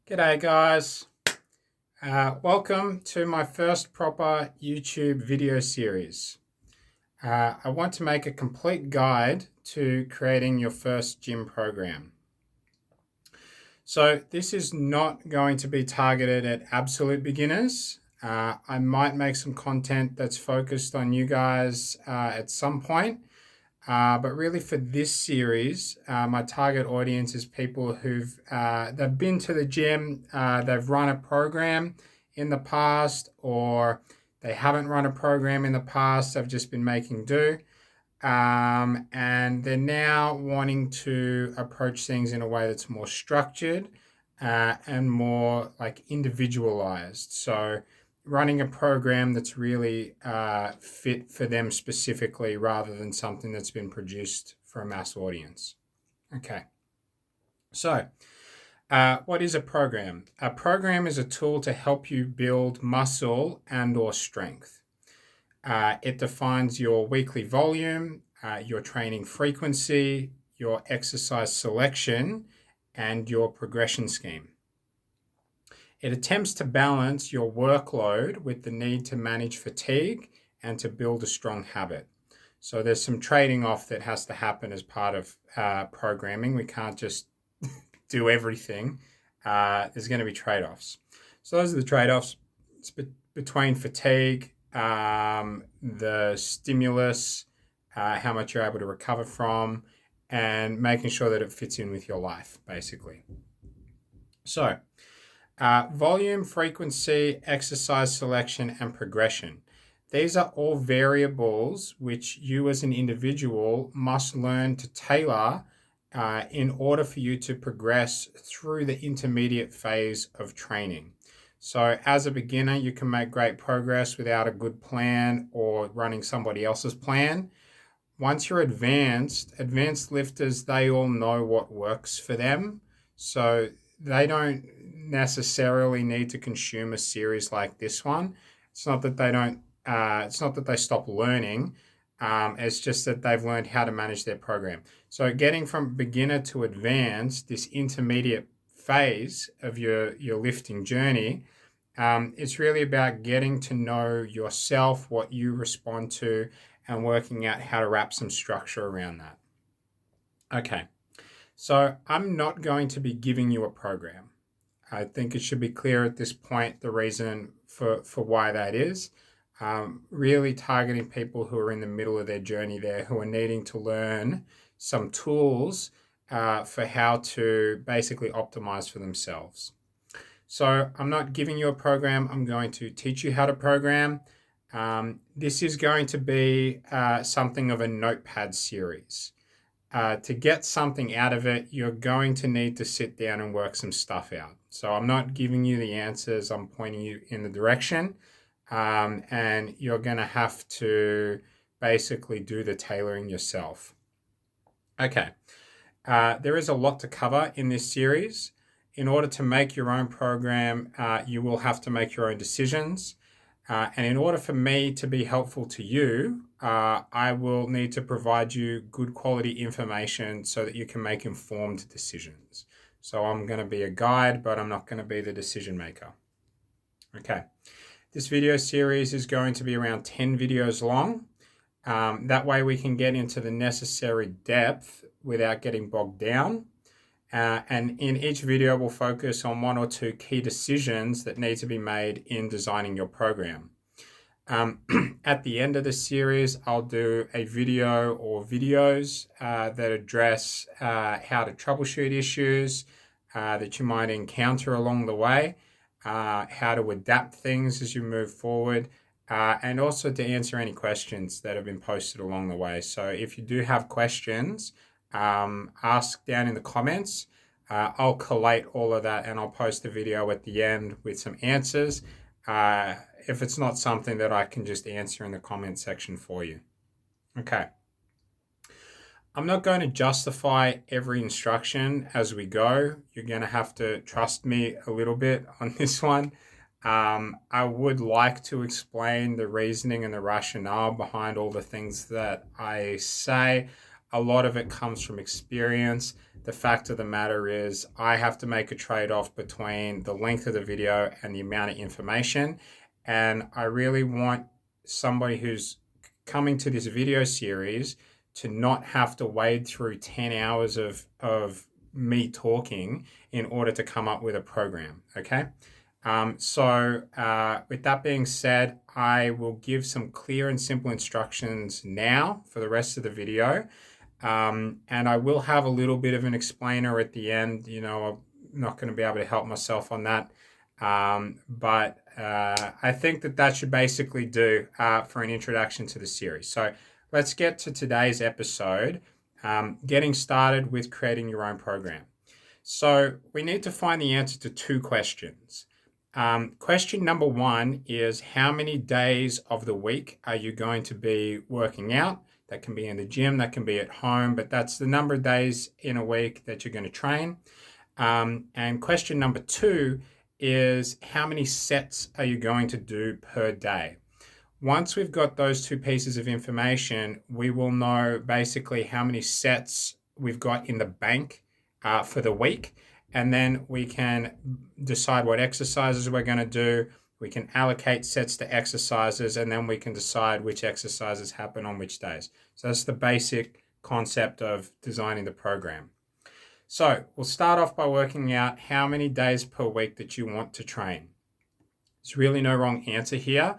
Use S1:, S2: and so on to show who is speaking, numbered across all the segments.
S1: G'day guys, welcome to my first proper YouTube video series. I want to make a complete guide to creating your first gym program. So this is not going to be targeted at absolute beginners. I might make some content that's focused on you guys at some point. But really for this series, my target audience is people they've been to the gym, they've run a program in the past, or they haven't run a program in the past, they've just been making do. And they're now wanting to approach things in a way that's more structured and more like individualized. So running a program that's really fit for them specifically rather than something that's been produced for a mass audience. Okay. So, what is a program? A program is a tool to help you build muscle and or strength. It defines your weekly volume, your training frequency, your exercise selection, and your progression scheme. It attempts to balance your workload with the need to manage fatigue and to build a strong habit. So there's some trading off that has to happen as part of programming. We can't just do everything. There's going to be trade-offs. So those are the trade-offs. It's between fatigue, the stimulus, how much you're able to recover from, and making sure that it fits in with your life, basically. So, volume, frequency, exercise selection, and progression. These are all variables which you as an individual must learn to tailor in order for you to progress through the intermediate phase of training. So as a beginner, you can make great progress without a good plan or running somebody else's plan. Once you're advanced lifters, they all know what works for them. So they don't necessarily need to consume a series like this one. It's not that they don't, it's not that they stop learning. It's just that they've learned how to manage their program. So getting from beginner to advanced, this intermediate phase of your lifting journey, it's really about getting to know yourself, what you respond to, and working out how to wrap some structure around that. Okay, so I'm not going to be giving you a program. I think it should be clear at this point the reason for why that is. Really targeting people who are in the middle of their journey there, who are needing to learn some tools for how to basically optimize for themselves. So I'm not giving you a program. I'm going to teach you how to program. This is going to be something of a notepad series. To get something out of it, you're going to need to sit down and work some stuff out. So I'm not giving you the answers. I'm pointing you in the direction. And you're going to have to basically do the tailoring yourself. Okay. There is a lot to cover in this series. In order to make your own program, you will have to make your own decisions. And in order for me to be helpful to you, I will need to provide you good quality information so that you can make informed decisions. So I'm going to be a guide, but I'm not going to be the decision maker. Okay. This video series is going to be around 10 videos long. That way we can get into the necessary depth without getting bogged down. And in each video, we'll focus on one or two key decisions that need to be made in designing your program. At the end of the series, I'll do a video or videos that address how to troubleshoot issues that you might encounter along the way, how to adapt things as you move forward, and also to answer any questions that have been posted along the way. So if you do have questions, ask down in the comments. I'll collate all of that and I'll post a video at the end with some answers if it's not something that I can just answer in the comment section for you. Okay. I'm not going to justify every instruction as we go. You're going to have to trust me a little bit on this one. I would like to explain the reasoning and the rationale behind all the things that I say. a lot of it comes from experience. The fact of the matter is I have to make a trade-off between the length of the video and the amount of information. And I really want somebody who's coming to this video series to not have to wade through 10 hours of me talking in order to come up with a program, okay? With that being said, I will give some clear and simple instructions now for the rest of the video. And I will have a little bit of an explainer at the end. I'm not going to be able to help myself on that. But I think that should basically do for an introduction to the series. So let's get to today's episode, getting started with creating your own program. So we need to find the answer to two questions. Question number one is, how many days of the week are you going to be working out? That can be in the gym, that can be at home, but that's the number of days in a week that you're going to train. And question number two is, how many sets are you going to do per day? Once we've got those two pieces of information, we will know basically how many sets we've got in the bank for the week. And then we can decide what exercises we're going to do. We can allocate sets to exercises, and then we can decide which exercises happen on which days. So that's the basic concept of designing the program. So we'll start off by working out how many days per week that you want to train. There's really no wrong answer here.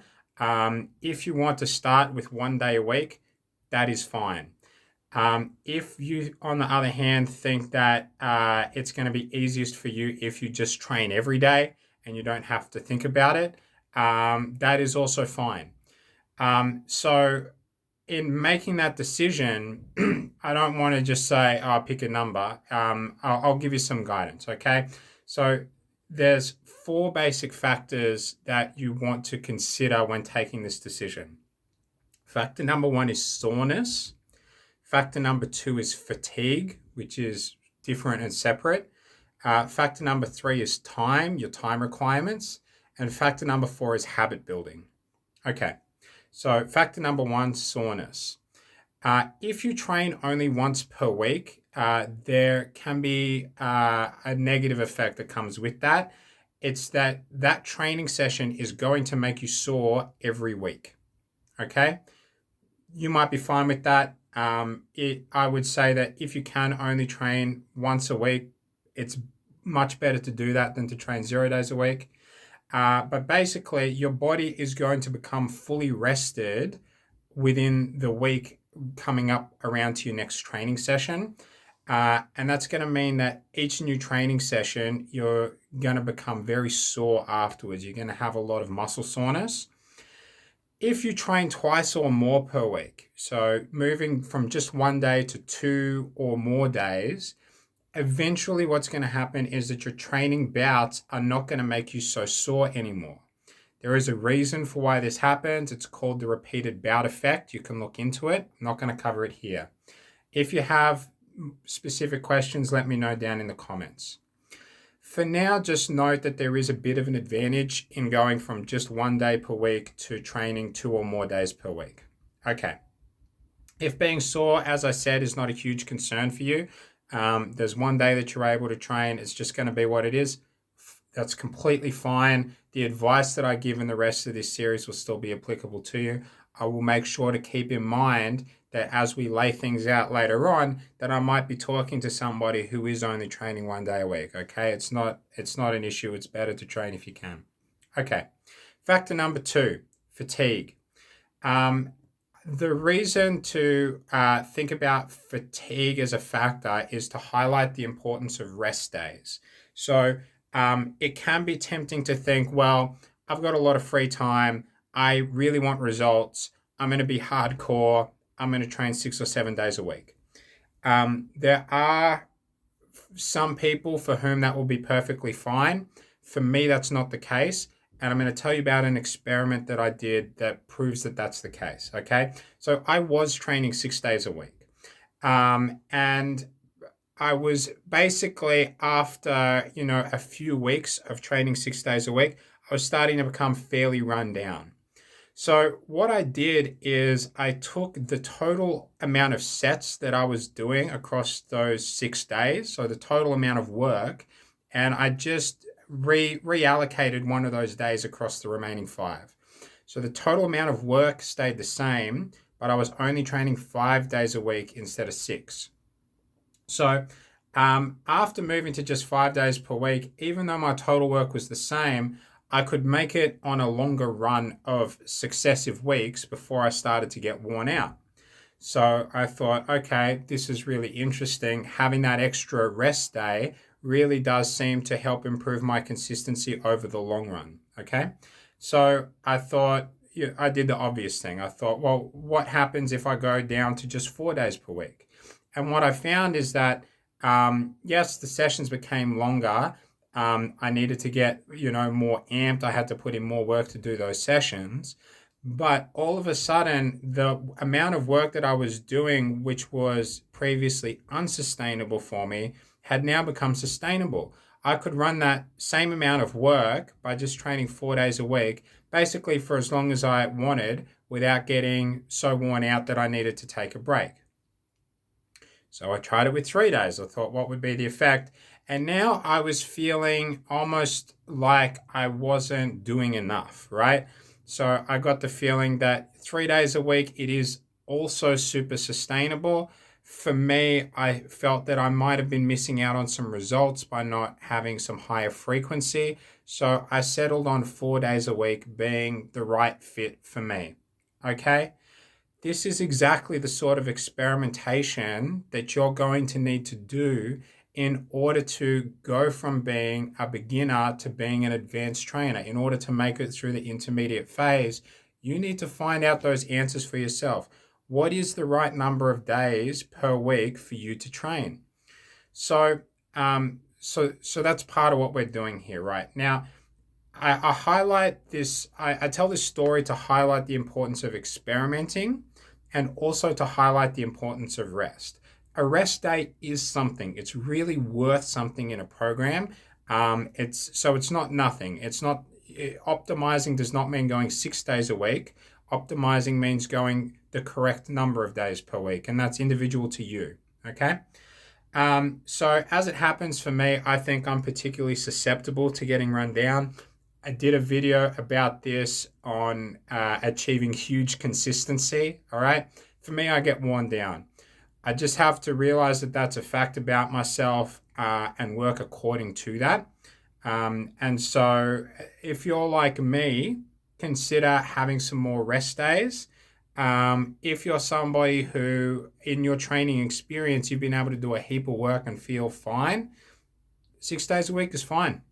S1: If you want to start with 1 day a week, that is fine. If you, on the other hand, think that it's going to be easiest for you if you just train every day and you don't have to think about it, that is also fine. So in making that decision, I don't want to just say, oh, pick a number. I'll give you some guidance, okay? So there's 4 basic factors that you want to consider when taking this decision. Factor number 1 is soreness. Factor number 2 is fatigue, which is different and separate. Factor number 3 is time, your time requirements. And factor number 4 is habit building. Okay, so factor number 1, soreness. If you train only once per week, there can be a negative effect that comes with that. It's that training session is going to make you sore every week. Okay, you might be fine with that. I would say that if you can only train once a week, it's much better to do that than to train 0 days a week. But basically, your body is going to become fully rested within the week coming up around to your next training session. And that's going to mean that each new training session, you're going to become very sore afterwards. You're going to have a lot of muscle soreness. If you train twice or more per week, so moving from just 1 day to 2 or more days, eventually what's going to happen is that your training bouts are not going to make you so sore anymore. There is a reason for why this happens. It's called the repeated bout effect. You can look into it. I'm not going to cover it here. If you have specific questions, let me know down in the comments. For now, just note that there is a bit of an advantage in going from just 1 day per week to training 2 or more days per week. Okay. If being sore, as I said, is not a huge concern for you, there's 1 day that you're able to train. It's just going to be what it is. That's completely fine. The advice that I give in the rest of this series will still be applicable to you. I will make sure to keep in mind that as we lay things out later on, that I might be talking to somebody who is only training 1 day a week, okay? It's not an issue. It's better to train if you can. Okay, factor number 2, fatigue. The reason to think about fatigue as a factor is to highlight the importance of rest days. So it can be tempting to think, well, I've got a lot of free time. I really want results. I'm going to be hardcore. I'm going to train 6 or 7 days a week. There are some people for whom that will be perfectly fine. For me, that's not the case. And I'm going to tell you about an experiment that I did that proves that that's the case. Okay. So I was training 6 days a week. And I was basically, after, a few weeks of training 6 days a week, I was starting to become fairly run down. So what I did is I took the total amount of sets that I was doing across those 6 days, so the total amount of work, and I just reallocated one of those days across the remaining five. So the total amount of work stayed the same, but I was only training 5 days a week instead of six. So after moving to just 5 days per week, even though my total work was the same, I could make it on a longer run of successive weeks before I started to get worn out. So I thought, okay, this is really interesting. Having that extra rest day really does seem to help improve my consistency over the long run. Okay. So I thought, yeah, I did the obvious thing. I thought, well, what happens if I go down to just 4 days per week? And what I found is that, yes, the sessions became longer. I needed to get, more amped. I had to put in more work to do those sessions. But all of a sudden, the amount of work that I was doing, which was previously unsustainable for me, had now become sustainable. I could run that same amount of work by just training 4 days a week, basically for as long as I wanted, without getting so worn out that I needed to take a break. So I tried it with 3 days. I thought, what would be the effect? And now I was feeling almost like I wasn't doing enough, right? So I got the feeling that 3 days a week, it is also super sustainable. For me, I felt that I might have been missing out on some results by not having some higher frequency. So I settled on 4 days a week being the right fit for me. Okay? This is exactly the sort of experimentation that you're going to need to do in order to go from being a beginner to being an advanced trainer. In order to make it through the intermediate phase, you need to find out those answers for yourself. What is the right number of days per week for you to train? So, so that's part of what we're doing here, right? Now, I highlight this, I tell this story to highlight the importance of experimenting and also to highlight the importance of rest. A rest day is something. It's really worth something in a program. It's not nothing. It's not optimizing does not mean going 6 days a week. Optimizing means going the correct number of days per week, and that's individual to you. Okay. So as it happens for me, I think I'm particularly susceptible to getting run down. I did a video about this on achieving huge consistency. All right. For me, I get worn down. I just have to realize that that's a fact about myself and work according to that. And so if you're like me, consider having some more rest days. If you're somebody who, in your training experience, you've been able to do a heap of work and feel fine, 6 days a week is fine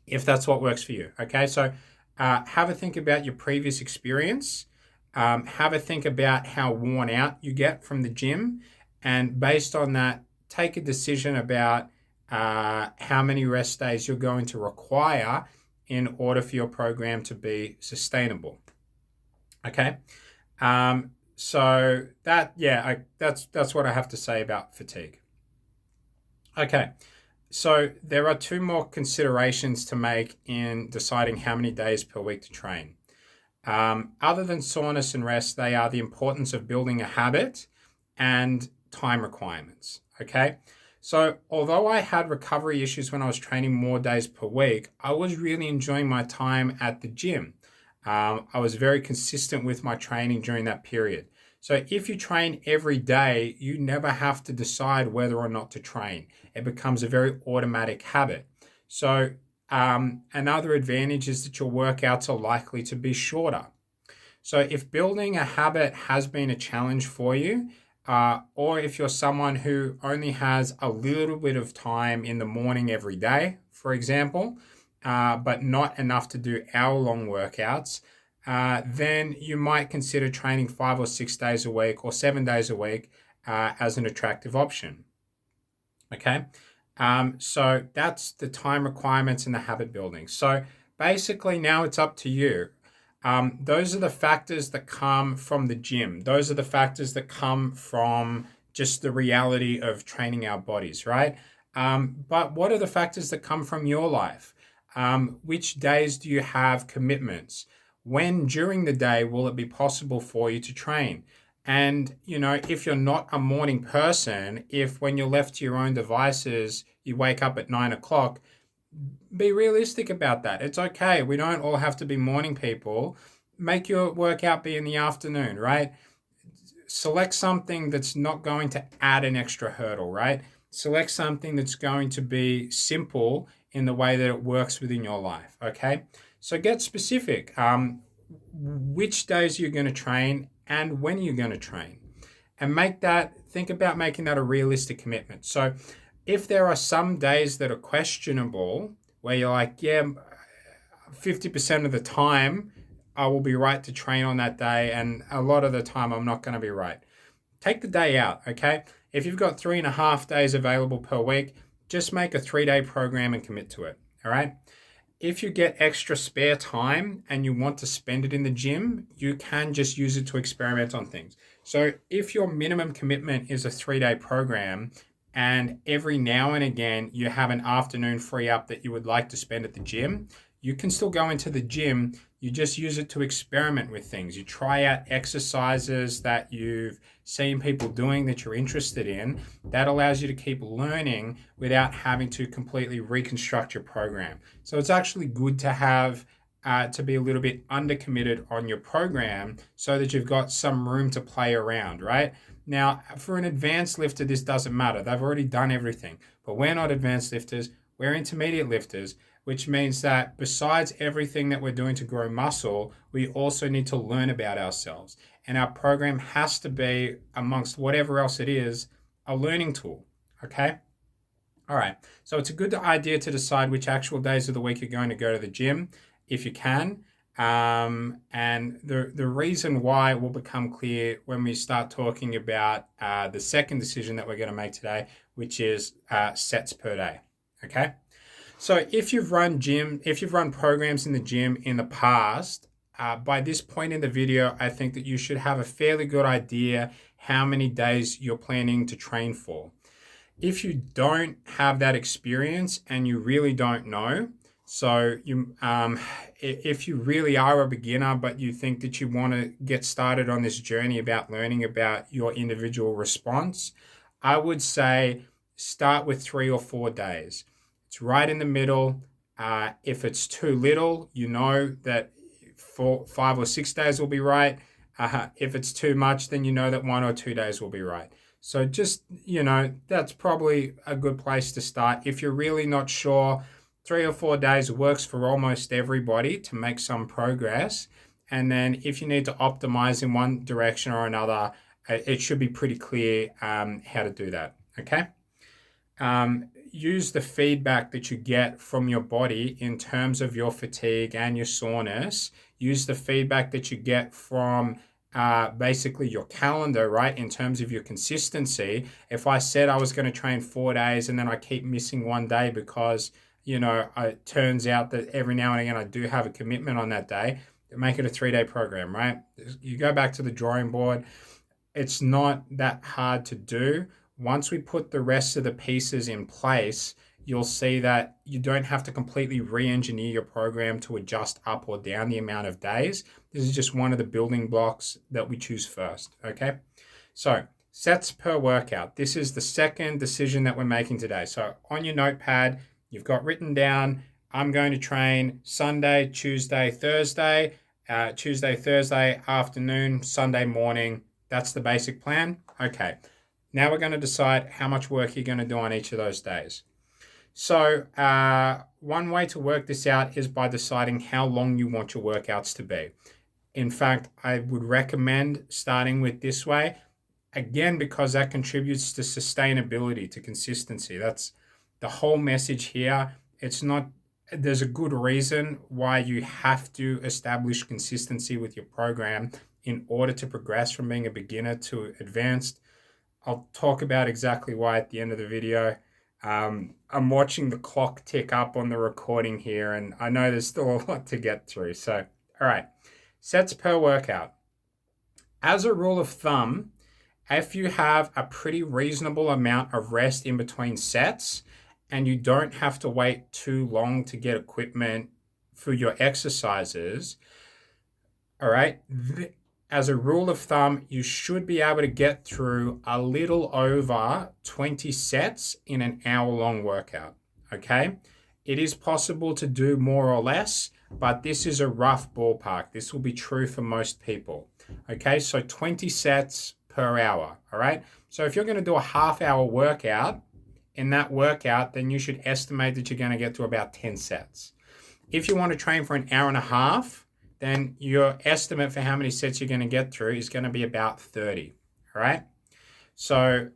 S1: if that's what works for you. Okay, so have a think about your previous experience. Have a think about how worn out you get from the gym. And based on that, take a decision about how many rest days you're going to require in order for your program to be sustainable. Okay. So that's what I have to say about fatigue. Okay. So there are two more considerations to make in deciding how many days per week to train. Other than soreness and rest, they are the importance of building a habit and time requirements. Okay. So although I had recovery issues when I was training more days per week, I was really enjoying my time at the gym. I was very consistent with my training during that period. So if you train every day, you never have to decide whether or not to train. It becomes a very automatic habit. So another advantage is that your workouts are likely to be shorter. So if building a habit has been a challenge for you, or if you're someone who only has a little bit of time in the morning every day, for example, but not enough to do hour-long workouts, then you might consider training 5 or 6 days a week or 7 days a week as an attractive option. Okay, so that's the time requirements and the habit building. So basically now it's up to you. Those are the factors that come from the gym. Those are the factors that come from just the reality of training our bodies, right? But what are the factors that come from your life? Which days do you have commitments? when during the day will it be possible for you to train? And, if you're not a morning person, if when you're left to your own devices, you wake up at 9 o'clock, be realistic about that. It's okay. We don't all have to be morning people. Make your workout be in the afternoon, right? Select something that's not going to add an extra hurdle, right? Select something that's going to be simple in the way that it works within your life, okay? So get specific. Which days you're going to train and when you're going to train. And think about making that a realistic commitment. So if there are some days that are questionable, where you're like, yeah, 50% of the time I will be right to train on that day, and a lot of the time I'm not going to be right. Take the day out, okay? If you've got 3.5 days available per week, just make a 3-day program and commit to it, all right? If you get extra spare time and you want to spend it in the gym, you can just use it to experiment on things. So if your minimum commitment is a 3-day program and every now and again you have an afternoon free up that you would like to spend at the gym, you can still go into the gym. You just use it to experiment with things. You try out exercises that you've seen people doing that you're interested in. That allows you to keep learning without having to completely reconstruct your program. So it's actually good to have to be a little bit undercommitted on your program so that you've got some room to play around, right? Now, for an advanced lifter, this doesn't matter. They've already done everything. But we're not advanced lifters. We're intermediate lifters, which means that besides everything that we're doing to grow muscle, we also need to learn about ourselves. And our program has to be, amongst whatever else it is, a learning tool, okay? All right, so it's a good idea to decide which actual days of the week you're going to go to the gym, if you can. And the reason why will become clear when we start talking about the second decision that we're going to make today, which is sets per day, okay? So if you've run programs in the gym in the past, by this point in the video, I think that you should have a fairly good idea how many days you're planning to train for. If you don't have that experience and you really don't know, if you really are a beginner, but you think that you want to get started on this journey about learning about your individual response, I would say start with 3 or 4 days. It's right in the middle. If it's too little, you know that 5 or 6 days will be right. If it's too much, then you know that 1 or 2 days will be right. So just, that's probably a good place to start. If you're really not sure, 3 or 4 days works for almost everybody to make some progress. And then if you need to optimize in one direction or another, it should be pretty clear how to do that, okay? Use the feedback that you get from your body in terms of your fatigue and your soreness. Use the feedback that you get from basically your calendar, right? In terms of your consistency. If I said I was going to train 4 days and then I keep missing one day because, it turns out that every now and again I do have a commitment on that day, make it a 3-day program, right? You go back to the drawing board. It's not that hard to do. Once we put the rest of the pieces in place, you'll see that you don't have to completely re-engineer your program to adjust up or down the amount of days. This is just one of the building blocks that we choose first, okay? So sets per workout. This is the second decision that we're making today. So on your notepad, you've got written down, I'm going to train Sunday, Tuesday, Thursday, Thursday afternoon, Sunday morning. That's the basic plan. Okay. Now we're going to decide how much work you're going to do on each of those days. So one way to work this out is by deciding how long you want your workouts to be. In fact, I would recommend starting with this way, again, because that contributes to sustainability, to consistency. That's the whole message here. There's a good reason why you have to establish consistency with your program in order to progress from being a beginner to advanced. I'll talk about exactly why at the end of the video. I'm watching the clock tick up on the recording here, and I know there's still a lot to get through. So, all right, sets per workout. As a rule of thumb, if you have a pretty reasonable amount of rest in between sets and you don't have to wait too long to get equipment for your exercises, All right. As a rule of thumb, you should be able to get through a little over 20 sets in an hour-long workout. Okay. It is possible to do more or less, but this is a rough ballpark. This will be true for most people. Okay. So 20 sets per hour. All right. So if you're going to do a half-hour workout, in that workout, then you should estimate that you're going to get to about 10 sets. If you want to train for an hour and a half, then your estimate for how many sets you're going to get through is going to be about 30. All right. So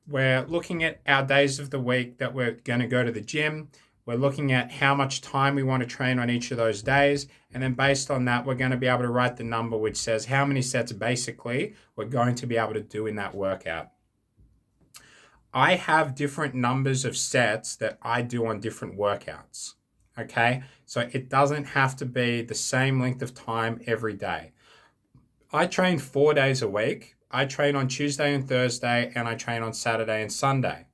S1: we're looking at our days of the week that we're going to go to the gym. We're looking at how much time we want to train on each of those days. And then based on that, we're going to be able to write the number which says how many sets basically we're going to be able to do in that workout. I have different numbers of sets that I do on different workouts. Okay, so it doesn't have to be the same length of time every day. I train 4 days a week. I train on Tuesday and Thursday, and I train on Saturday and Sunday.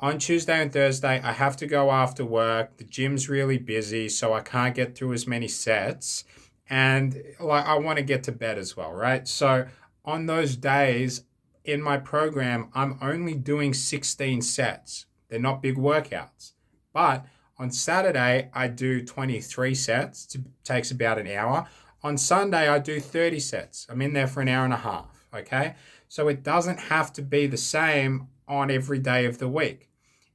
S1: On Tuesday and Thursday, I have to go after work. The gym's really busy, so I can't get through as many sets. And like I want to get to bed as well, right? So on those days in my program, I'm only doing 16 sets. They're not big workouts. But on Saturday, I do 23 sets. It takes about an hour. On Sunday, I do 30 sets. I'm in there for an hour and a half, okay? So it doesn't have to be the same on every day of the week.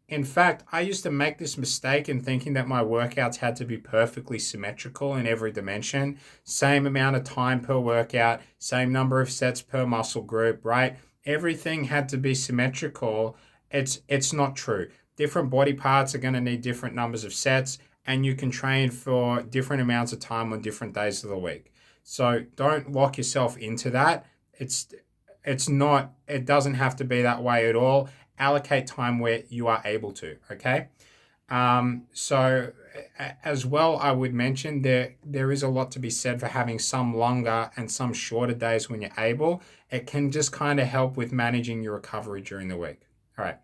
S1: In fact, I used to make this mistake in thinking that my workouts had to be perfectly symmetrical in every dimension. Same amount of time per workout, same number of sets per muscle group, right? Everything had to be symmetrical. It's not true. Different body parts are going to need different numbers of sets, and you can train for different amounts of time on different days of the week. So don't lock yourself into that. It's not, it doesn't have to be that way at all. Allocate time where you are able to, okay? So as well, I would mention there is a lot to be said for having some longer and some shorter days when you're able. It can just kind of help with managing your recovery during the week. All right.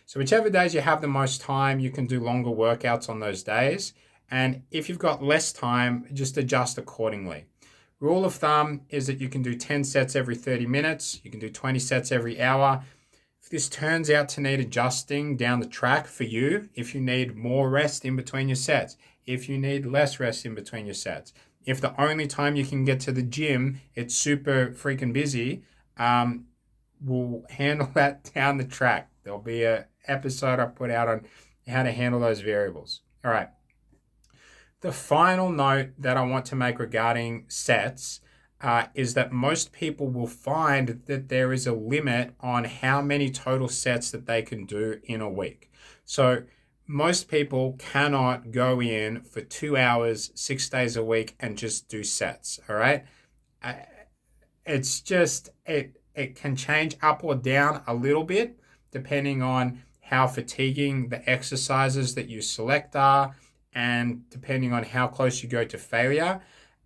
S1: So whichever days you have the most time, you can do longer workouts on those days. And if you've got less time, just adjust accordingly. Rule of thumb is that you can do 10 sets every 30 minutes. You can do 20 sets every hour. If this turns out to need adjusting down the track for you, if you need more rest in between your sets, if you need less rest in between your sets, if the only time you can get to the gym, it's super freaking busy, we'll handle that down the track. There'll be an episode I put out on how to handle those variables. All right. The final note that I want to make regarding sets is that most people will find that there is a limit on how many total sets that they can do in a week. So most people cannot go in for 2 hours, 6 days a week and just do sets. All right. It's just, it can change up or down a little bit depending on how fatiguing the exercises that you select are and depending on how close you go to failure.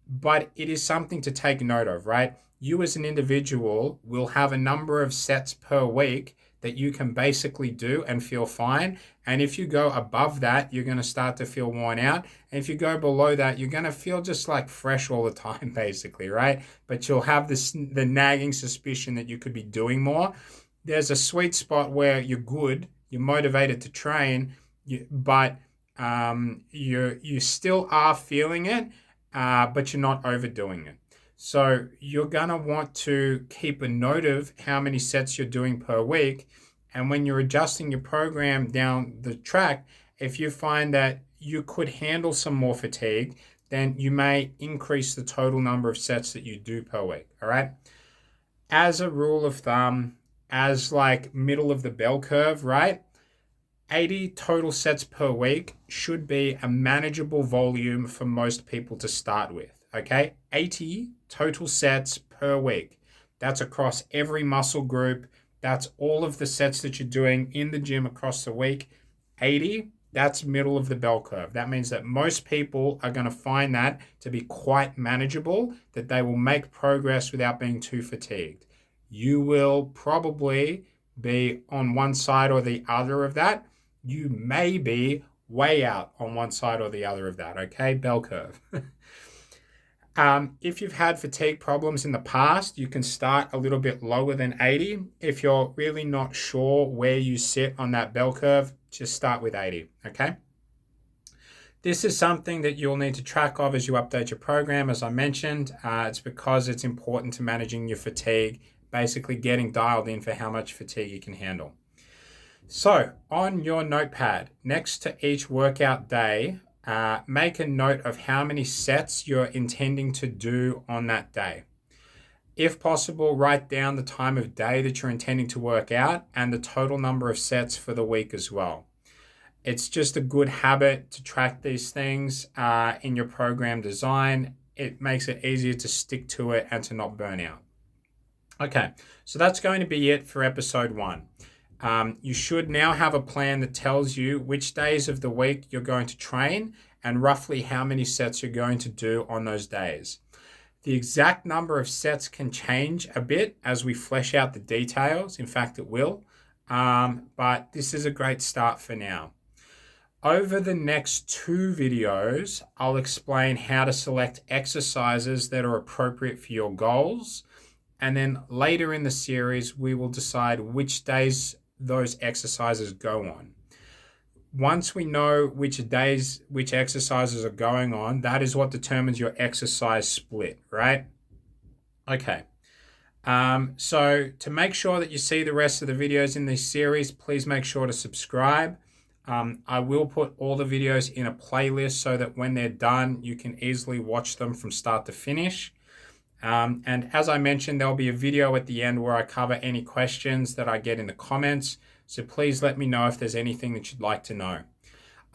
S1: But it is something to take note of, right? You as an individual will have a number of sets per week that you can basically do and feel fine. And if you go above that, you're going to start to feel worn out. And if you go below that, you're going to feel just like fresh all the time, basically, right? But you'll have the nagging suspicion that you could be doing more. There's a sweet spot where you're good, you're motivated to train, but you still are feeling it, but you're not overdoing it. So you're going to want to keep a note of how many sets you're doing per week. And when you're adjusting your program down the track, if you find that you could handle some more fatigue, then you may increase the total number of sets that you do per week. All right. As a rule of thumb, as like middle of the bell curve, right? 80 total sets per week should be a manageable volume for most people to start with, okay? 80 total sets per week. That's across every muscle group. That's all of the sets that you're doing in the gym across the week. 80, that's middle of the bell curve. That means that most people are going to find that to be quite manageable, that they will make progress without being too fatigued. You will probably be on one side or the other of that. You may be way out on one side or the other of that, okay? Bell curve. If you've had fatigue problems in the past, you can start a little bit lower than 80. If you're really not sure where you sit on that bell curve, just start with 80, okay? This is something that you'll need to track of as you update your program, as I mentioned. It's because it's important to managing your fatigue, basically getting dialed in for how much fatigue you can handle. So on your notepad, next to each workout day, make a note of how many sets you're intending to do on that day. If possible, write down the time of day that you're intending to work out and the total number of sets for the week as well. It's just a good habit to track these things in your program design. It makes it easier to stick to it and to not burn out. Okay, so that's going to be it for episode 1. You should now have a plan that tells you which days of the week you're going to train and roughly how many sets you're going to do on those days. The exact number of sets can change a bit as we flesh out the details. In fact, it will. But this is a great start for now. Over the next 2 videos, I'll explain how to select exercises that are appropriate for your goals. And then later in the series, we will decide which days those exercises go on. Once we know which days, which exercises are going on, that is what determines your exercise split, right? Okay. So to make sure that you see the rest of the videos in this series, please make sure to subscribe. I will put all the videos in a playlist so that when they're done, you can easily watch them from start to finish. And as I mentioned, there'll be a video at the end where I cover any questions that I get in the comments. So please let me know if there's anything that you'd like to know.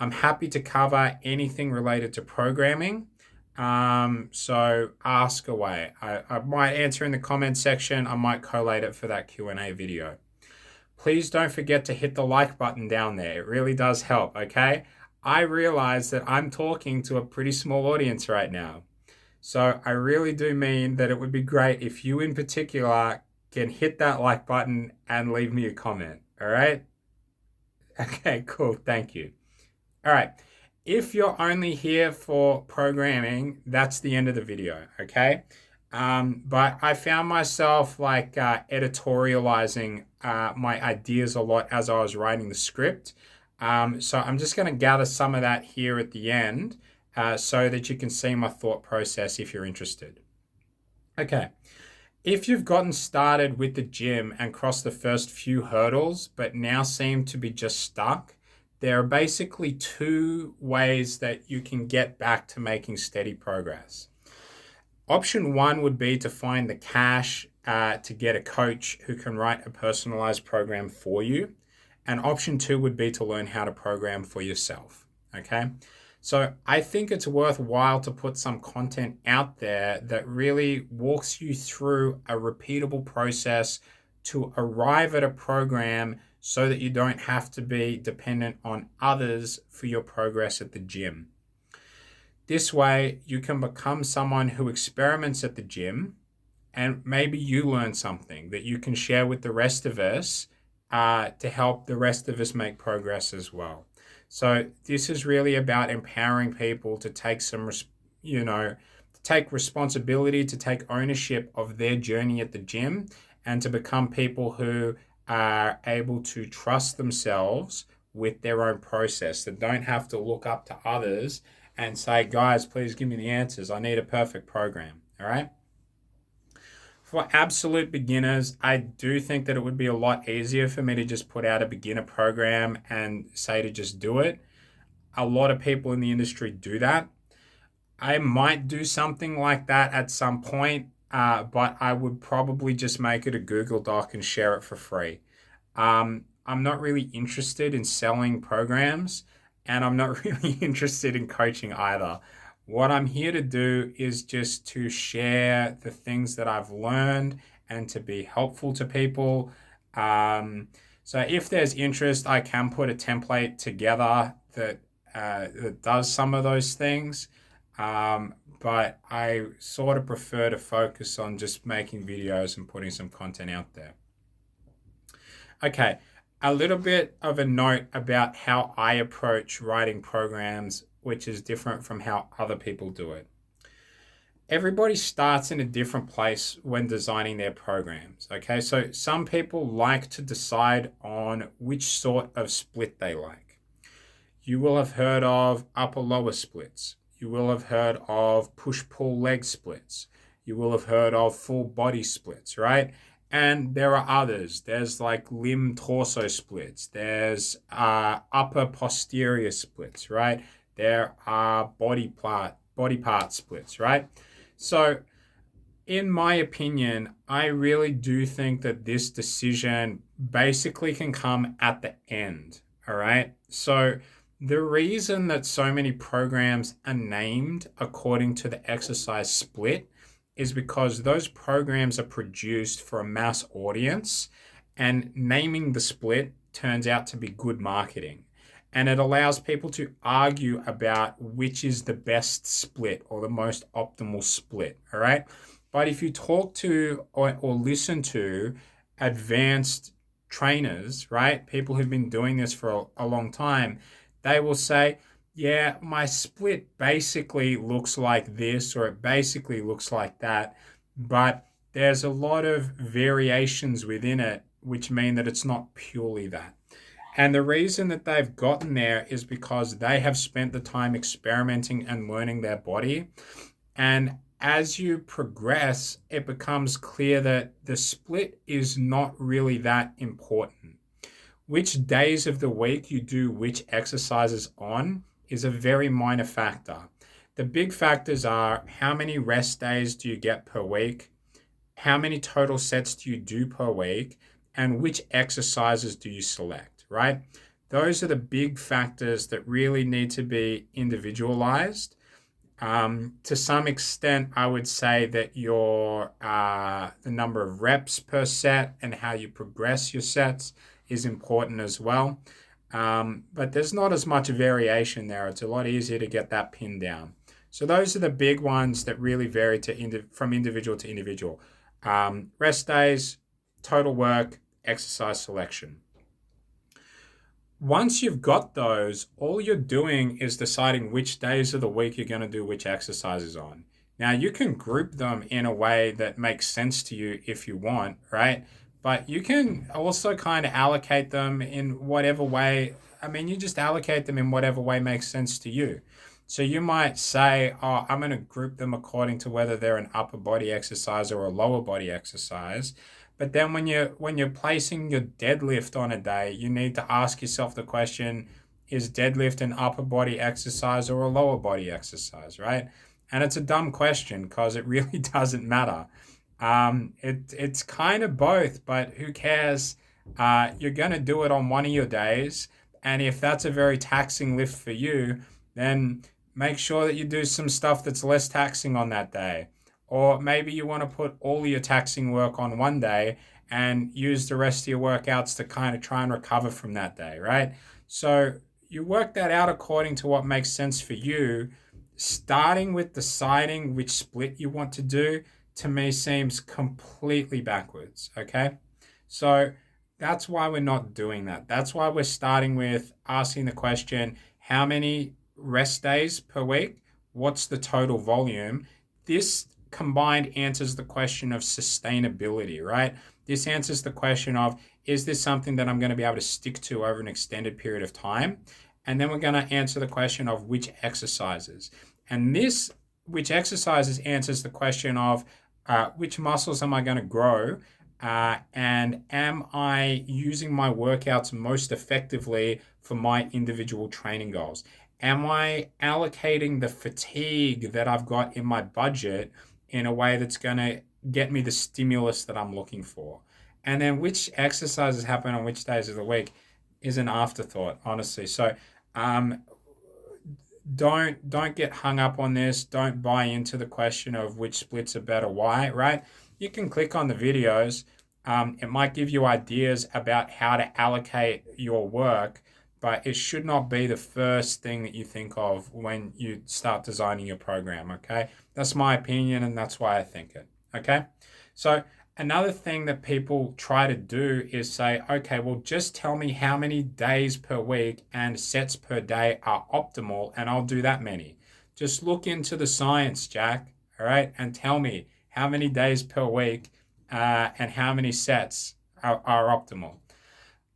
S1: I'm happy to cover anything related to programming. So ask away. I might answer in the comment section. I might collate it for that Q&A video. Please don't forget to hit the like button down there. It really does help, okay? I realize that I'm talking to a pretty small audience right now. So I really do mean that it would be great if you in particular can hit that like button and leave me a comment, all right? Okay, cool, thank you. All right, if you're only here for programming, that's the end of the video, okay? But I found myself like editorializing my ideas a lot as I was writing the script. So I'm just going to gather some of that here at the end so that you can see my thought process if you're interested. Okay. If you've gotten started with the gym and crossed the first few hurdles, but now seem to be just stuck, there are basically 2 ways that you can get back to making steady progress. Option 1 would be to find the cash to get a coach who can write a personalized program for you. And option 2 would be to learn how to program for yourself. Okay. So I think it's worthwhile to put some content out there that really walks you through a repeatable process to arrive at a program so that you don't have to be dependent on others for your progress at the gym. This way, you can become someone who experiments at the gym and maybe you learn something that you can share with the rest of us to help the rest of us make progress as well. So this is really about empowering people to take to take responsibility, to take ownership of their journey at the gym and to become people who are able to trust themselves with their own process, that don't have to look up to others and say, guys, please give me the answers. I need a perfect program. All right. For absolute beginners, I do think that it would be a lot easier for me to just put out a beginner program and say to just do it. A lot of people in the industry do that. I might do something like that at some point, but I would probably just make it a Google Doc and share it for free. I'm not really interested in selling programs, and I'm not really interested in coaching either. What I'm here to do is just to share the things that I've learned and to be helpful to people. So if there's interest, I can put a template together that does some of those things. But I sort of prefer to focus on just making videos and putting some content out there. Okay, a little bit of a note about how I approach writing programs, which is different from how other people do it. everybody starts in a different place when designing their programs. Okay, so some people like to decide on which sort of split they like. You will have heard of upper lower splits. You will have heard of push pull leg splits. You will have heard of full body splits, right? And there are others. There's like limb torso splits. There's upper posterior splits, right? There are body part splits, right? So in my opinion, I really do think that this decision basically can come at the end. All right. So, the reason that so many programs are named according to the exercise split is because those programs are produced for a mass audience, and naming the split turns out to be good marketing. And it allows people to argue about which is the best split or the most optimal split. All right. But if you talk to or listen to advanced trainers, right, people who've been doing this for a long time, they will say, yeah, my split basically looks like this or it basically looks like that. But there's a lot of variations within it, which mean that it's not purely that. And the reason that they've gotten there is because they have spent the time experimenting and learning their body. And as you progress, it becomes clear that the split is not really that important. Which days of the week you do which exercises on is a very minor factor. The big factors are how many rest days do you get per week, how many total sets do you do per week, and which exercises do you select, right? Those are the big factors that really need to be individualized. To some extent, I would say that your the number of reps per set and how you progress your sets is important as well. But there's not as much variation there. It's a lot easier to get that pinned down. So those are the big ones that really vary from individual to individual. Rest days, total work, exercise selection. Once you've got those, all you're doing is deciding which days of the week you're going to do which exercises on. Now, you can group them in a way that makes sense to you if you want, right? But you can also kind of allocate them in whatever way. I mean, you just allocate them in whatever way makes sense to you. So you might say, oh, I'm going to group them according to whether they're an upper body exercise or a lower body exercise. But then when you're placing your deadlift on a day, you need to ask yourself the question, is deadlift an upper body exercise or a lower body exercise, right? And it's a dumb question because it really doesn't matter. It's kind of both, but who cares? You're going to do it on one of your days. And if that's a very taxing lift for you, then make sure that you do some stuff that's less taxing on that day. Or maybe you want to put all your taxing work on one day and use the rest of your workouts to kind of try and recover from that day, right? So you work that out according to what makes sense for you. Starting with deciding which split you want to do, to me, seems completely backwards, okay? So that's why we're not doing that. That's why we're starting with asking the question, how many rest days per week? What's the total volume? This combined answers the question of sustainability, right? This answers the question of, is this something that I'm going to be able to stick to over an extended period of time? And then we're going to answer the question of which exercises. And this, which exercises, answers the question of which muscles am I going to grow? And am I using my workouts most effectively for my individual training goals? Am I allocating the fatigue that I've got in my budget in a way that's going to get me the stimulus that I'm looking for? And then which exercises happen on which days of the week is an afterthought, honestly. So don't get hung up on this. Don't buy into the question of which splits are better, why, right? You can click on the videos. It might give you ideas about how to allocate your work, but it should not be the first thing that you think of when you start designing your program, okay? That's my opinion, and that's why I think it, okay? So another thing that people try to do is say, okay, well, just tell me how many days per week and sets per day are optimal, and I'll do that many. Just look into the science, Jack, all right? And tell me how many days per week and how many sets are optimal.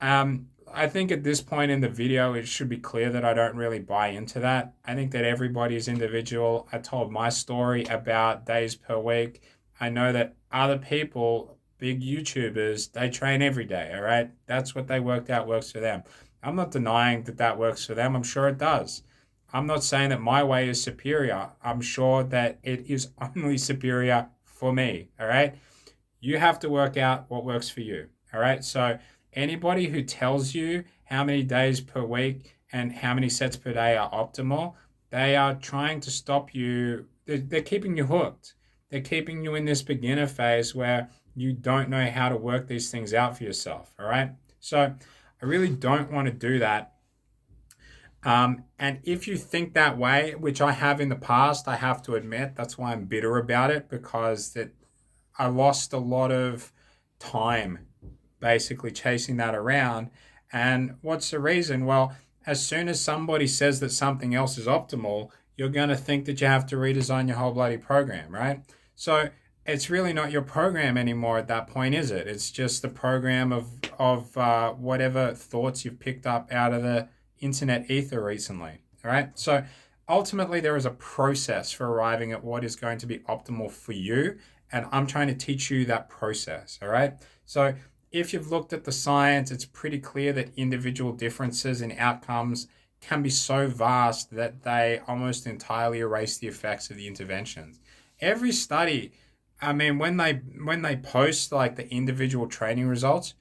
S1: I think at this point in the video, it should be clear that I don't really buy into that. I think that everybody is individual. I told my story about days per week. I know that other people, big YouTubers, they train every day, all right? That's what they worked out works for them. I'm not denying that that works for them. I'm sure it does. I'm not saying that my way is superior. I'm sure that it is only superior for me, all right? You have to work out what works for you. All right. So, anybody who tells you how many days per week and how many sets per day are optimal, they are trying to stop you. They're keeping you hooked. They're keeping you in this beginner phase where you don't know how to work these things out for yourself. All right. So, I really don't want to do that. And if you think that way, which I have in the past, I have to admit, that's why I'm bitter about it, because I lost a lot of time basically chasing that around. And what's the reason? Well, as soon as somebody says that something else is optimal, you're going to think that you have to redesign your whole bloody program, right? So it's really not your program anymore at that point, is it? It's just the program of whatever thoughts you've picked up out of the internet ether recently, all right? So ultimately, there is a process for arriving at what is going to be optimal for you, and I'm trying to teach you that process, all right? So if you've looked at the science, it's pretty clear that individual differences in outcomes can be so vast that they almost entirely erase the effects of the interventions. Every study, I mean, when they post like the individual training results,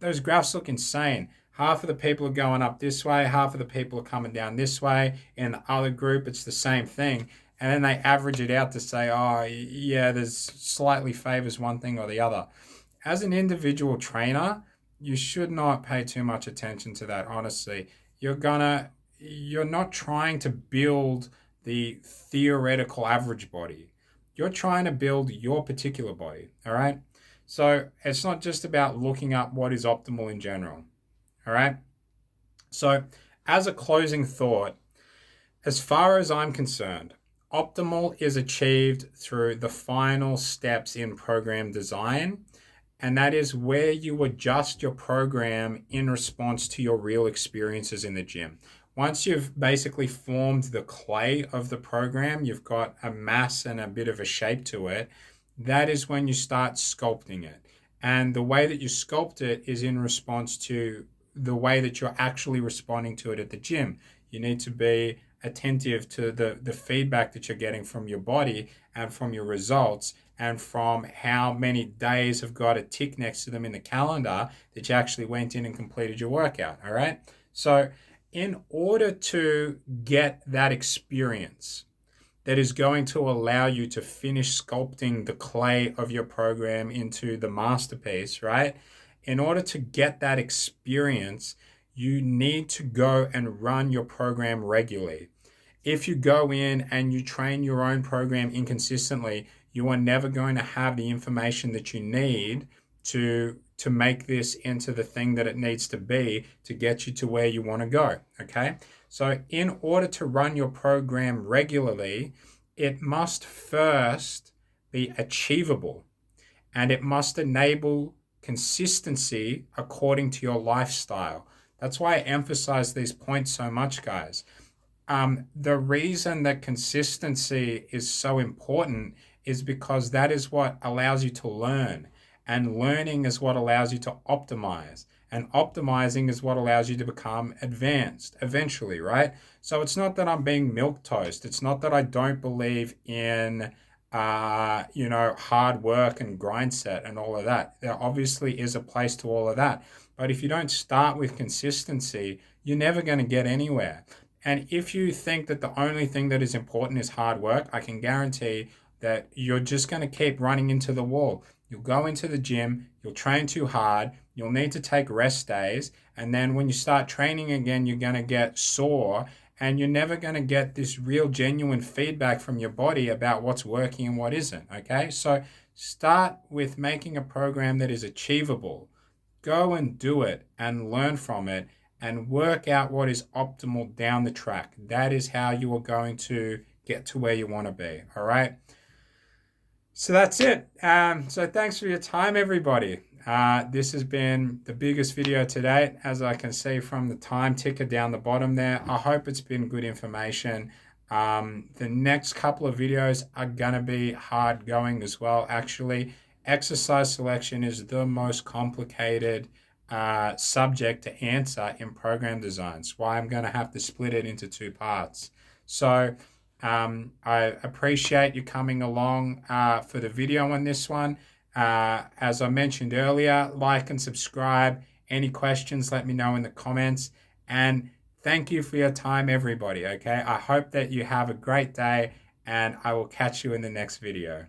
S1: those graphs look insane. Half of the people are going up this way, half of the people are coming down this way. In the other group, it's the same thing. And then they average it out to say, oh, yeah, there's slightly favors one thing or the other. As an individual trainer, you should not pay too much attention to that, honestly. You're not trying to build the theoretical average body. You're trying to build your particular body, all right? So it's not just about looking up what is optimal in general, all right? So as a closing thought, as far as I'm concerned, optimal is achieved through the final steps in program design, and that is where you adjust your program in response to your real experiences in the gym. Once you've basically formed the clay of the program, you've got a mass and a bit of a shape to it, that is when you start sculpting it. And the way that you sculpt it is in response to the way that you're actually responding to it at the gym. You need to be attentive to the feedback that you're getting from your body and from your results and from how many days have got a tick next to them in the calendar that you actually went in and completed your workout, all right? So in order to get that experience that is going to allow you to finish sculpting the clay of your program into the masterpiece, right? In order to get that experience, you need to go and run your program regularly. If you go in and you train your own program inconsistently, you are never going to have the information that you need to make this into the thing that it needs to be to get you to where you want to go, okay? So in order to run your program regularly, it must first be achievable, and it must enable consistency according to your lifestyle. That's why I emphasize these points so much, guys. The reason that consistency is so important is because that is what allows you to learn, and learning is what allows you to optimize, and optimizing is what allows you to become advanced eventually, right? So it's not that I'm being milk toast. It's not that I don't believe in hard work and grind set and all of that. There obviously is a place to all of that. But if you don't start with consistency, you're never going to get anywhere. And if you think that the only thing that is important is hard work, I can guarantee that you're just going to keep running into the wall. You'll go into the gym, you'll train too hard, you'll need to take rest days, and then when you start training again, you're going to get sore, and you're never going to get this real genuine feedback from your body about what's working and what isn't, okay? So start with making a program that is achievable. Go and do it and learn from it and work out what is optimal down the track. That is how you are going to get to where you want to be, all right? So that's it. So thanks for your time, everybody. This has been the biggest video to date, as I can see from the time ticker down the bottom there. I hope it's been good information. The next couple of videos are going to be hard going as well, actually. Exercise selection is the most complicated subject to answer in program designs. Why I'm going to have to split it into two parts. So, I appreciate you coming along for the video on this one. As I mentioned earlier, like and subscribe. Any questions, let me know in the comments. And thank you for your time, everybody. Okay, I hope that you have a great day, and I will catch you in the next video.